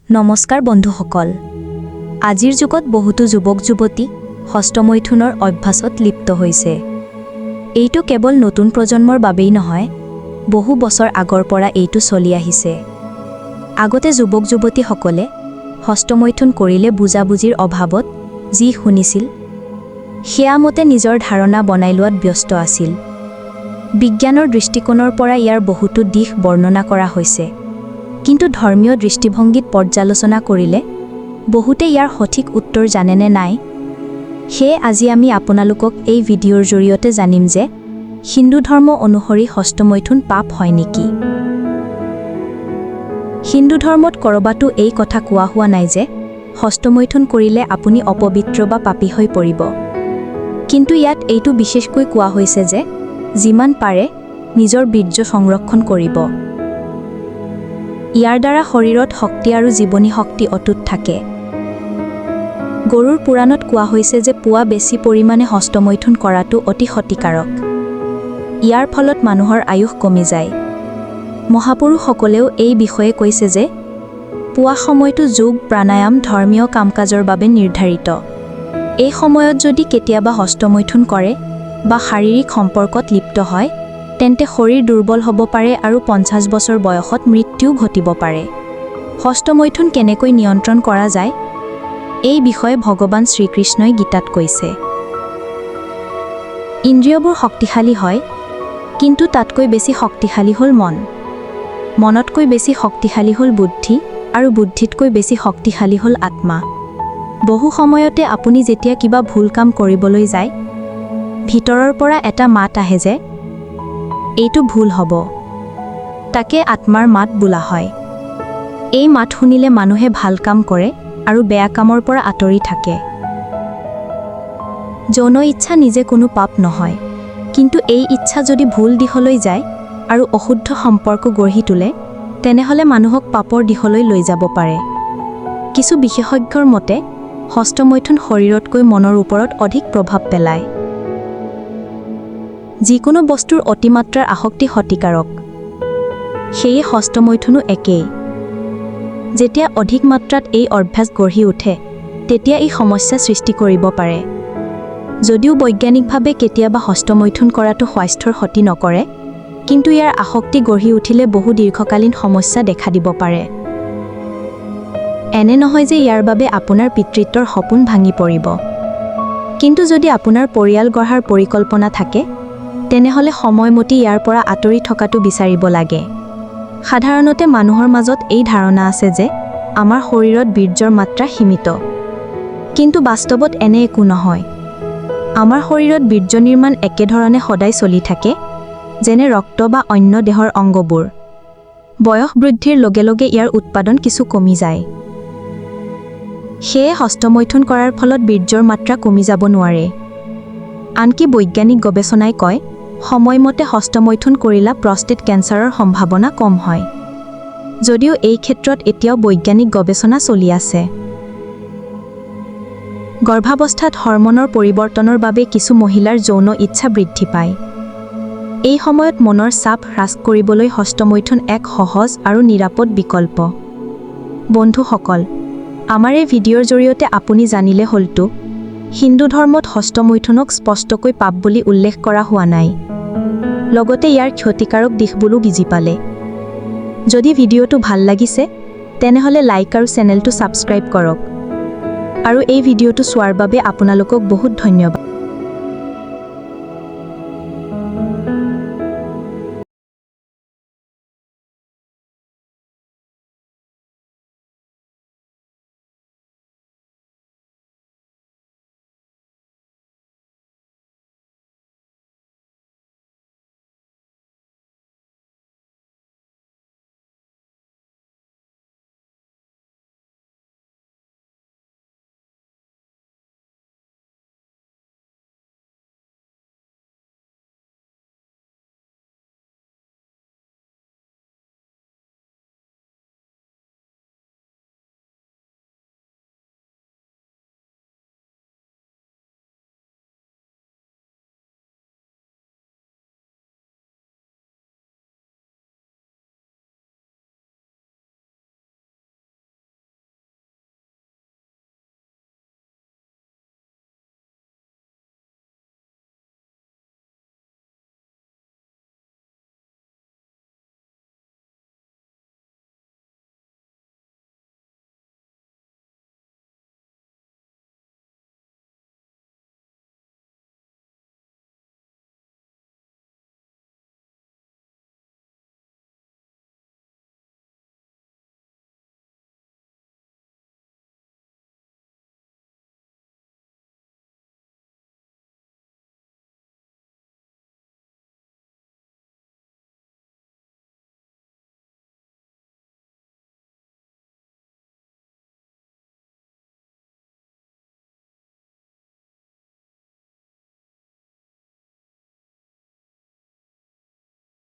নমস্কাৰ বন্ধুসকল। আজিৰ যুগত বহুতো যুৱক-যুৱতী হস্তমৈথুনৰ অভ্যাসত লিপ্ত হৈছে। এইটো কেৱল নতুন প্ৰজন্মৰ বাবেই নহয়, বহু বছৰ আগৰ পৰা এইটো চলি আহিছে। আগতে যুৱক-যুৱতীসকলে হস্তমৈথুন কৰিলে বুজাবুজিৰ অভাৱত যি শুনিছিল, সেয়া মতে নিজৰ ধাৰণা বনাই লোৱাত ব্যস্ত আছিল। বিজ্ঞানৰ দৃষ্টিকোণৰ পৰা ইয়াৰ বহুতো দিশ বৰ্ণনা কৰা হৈছে, কিন্তু ধৰ্মীয় দৃষ্টিভংগীত পৰ্যালোচনা কৰিলে বহুতে ইয়াৰ সঠিক উত্তৰ জানেনে নাই। সেয়ে আজি আমি আপোনালোকক এই ভিডিঅ'ৰ জৰিয়তে জানিম যে হিন্দু ধৰ্ম অনুসৰি হস্তমৈথুন পাপ হয় নেকি। হিন্দু ধৰ্মত কৰবাতো এই কথা কোৱা হোৱা নাই যে হস্তমৈথুন কৰিলে আপুনি অপবিত্ৰ বা পাপী হৈ পৰিব, কিন্তু ইয়াত এইটো বিশেষকৈ কোৱা হৈছে যে যিমান পাৰে নিজৰ বীৰ্য সংৰক্ষণ কৰিব। ইয়াৰ দ্বাৰা শৰীৰত শক্তি আৰু জীৱনী শক্তি অটুট থাকে। গৰুৰ পুৰাণত কোৱা হৈছে যে পুৱা বেছি পৰিমাণে হস্তমৈথুন কৰাটো অতি ক্ষতিকাৰক। ইয়াৰ ফলত মানুহৰ আয়ুস কমি যায়। মহাপুৰুষসকলেও এই বিষয়ে কৈছে যে পুৱা সময়টো যোগ, প্ৰাণায়াম, ধৰ্মীয় কাম-কাজৰ বাবে নিৰ্ধাৰিত। এই সময়ত যদি কেতিয়াবা হস্তমৈথুন কৰে বা শাৰীৰিক সম্পৰ্কত লিপ্ত হয়, তেন্তে শৰীৰ দুৰ্বল হ'ব পাৰে আৰু 50 বছৰ বয়সত মৃত্যুও ঘটিব পাৰে। হস্তমৈথুন কেনেকৈ নিয়ন্ত্ৰণ কৰা যায়, এই বিষয়ে ভগৱান শ্ৰীকৃষ্ণই গীতাত কৈছে। ইন্দ্ৰিয়বোৰ শক্তিশালী হয়, কিন্তু তাতকৈ বেছি শক্তিশালী হ'ল মন। মনতকৈ বেছি শক্তিশালী হ'ল বুদ্ধি, আৰু বুদ্ধিতকৈ বেছি শক্তিশালী হ'ল আত্মা। বহু সময়তে আপুনি যেতিয়া কিবা ভুল কাম কৰিবলৈ যায়, ভিতৰৰ পৰা এটা মাত আহে যে এইটো ভুল হ'ব। তাকে আত্মাৰ মাত বোলা হয়। এই মাত শুনিলে মানুহে ভাল কাম কৰে আৰু বেয়া কামৰ পৰা আঁতৰি থাকে। যৌন ইচ্ছা নিজে কোনো পাপ নহয়, কিন্তু এই ইচ্ছা যদি ভুল দিশলৈ যায় আৰু অশুদ্ধ সম্পৰ্ক গঢ়ি তোলে, তেনেহ'লে মানুহক পাপৰ দিশলৈ লৈ যাব পাৰে। কিছু বিশেষজ্ঞৰ মতে হস্তমৈথুন শৰীৰতকৈ মনৰ ওপৰত অধিক প্ৰভাৱ পেলায়। যিকোনো বস্তুৰ অতিমাত্ৰাৰ আসক্তি ক্ষতিকাৰক, সেয়ে হস্তমৈথুনো একেই। যেতিয়া অধিক মাত্ৰাত এই অভ্যাস গঢ়ি উঠে, তেতিয়া ই সমস্যা সৃষ্টি কৰিব পাৰে। যদিও বৈজ্ঞানিকভাৱে কেতিয়াবা হস্তমৈথুন কৰাটো স্বাস্থ্যৰ ক্ষতি নকৰে, কিন্তু ইয়াৰ আসক্তি গঢ়ি উঠিলে বহু দীৰ্ঘকালীন সমস্যা দেখা দিব পাৰে। এনে নহয় যে ইয়াৰ বাবে আপোনাৰ পিতৃত্বৰ সপোন ভাঙি পৰিব, কিন্তু যদি আপোনাৰ পৰিয়াল গঢ়াৰ পৰিকল্পনা থাকে, তেনেহ'লে সময়মতে ইয়াৰ পৰা আঁতৰি থকাটো বিচাৰিব লাগে। সাধাৰণতে মানুহৰ মাজত এই ধাৰণা আছে যে আমাৰ শৰীৰত বীৰ্যৰ মাত্ৰা সীমিত, কিন্তু বাস্তৱত এনে একো নহয়। আমাৰ শৰীৰত বীৰ্য নিৰ্মাণ একেধৰণে সদায় চলি থাকে, যেনে ৰক্ত বা অন্য দেহৰ অংগবোৰ। বয়স বৃদ্ধিৰ লগে লগে ইয়াৰ উৎপাদন কিছু কমি যায়। সেয়ে হস্তমৈথুন কৰাৰ ফলত বীৰ্যৰ মাত্ৰা কমি যাব নোৱাৰে। আনকি বৈজ্ঞানিক গৱেষণাই কয়, সময়মতে হস্তমৈথুন কৰিলে প্ৰষ্টেট কেঞ্চাৰৰ সম্ভাৱনা কম হয়। যদিও এই ক্ষেত্ৰত এতিয়াও বৈজ্ঞানিক গৱেষণা চলি আছে। গৰ্ভাৱস্থাত হৰমনৰ পৰিৱৰ্তনৰ বাবে কিছু মহিলাৰ যৌন ইচ্ছা বৃদ্ধি পায়। এই সময়ত মনৰ চাপ হ্ৰাস কৰিবলৈ হস্তমৈথুন এক সহজ আৰু নিৰাপদ বিকল্প। বন্ধুসকল, আমাৰ এই ভিডিঅ'ৰ জৰিয়তে আপুনি জানিলে হ'লতো হিন্দু ধৰ্মত হস্তমৈথুনক স্পষ্টকৈ পাপ বুলি উল্লেখ কৰা হোৱা নাই। লগতে ইয়াৰ ক্ষতিকাৰক দিশবোৰো বুজি পালে। যদি ভিডিঅ'টো ভাল লাগিছে, তেনেহ'লে লাইক আৰু চেনেলটো ছাবস্ক্ৰাইব কৰক। আৰু এই ভিডিঅ'টো চোৱাৰ বাবে আপোনালোকক বহুত ধন্যবাদ।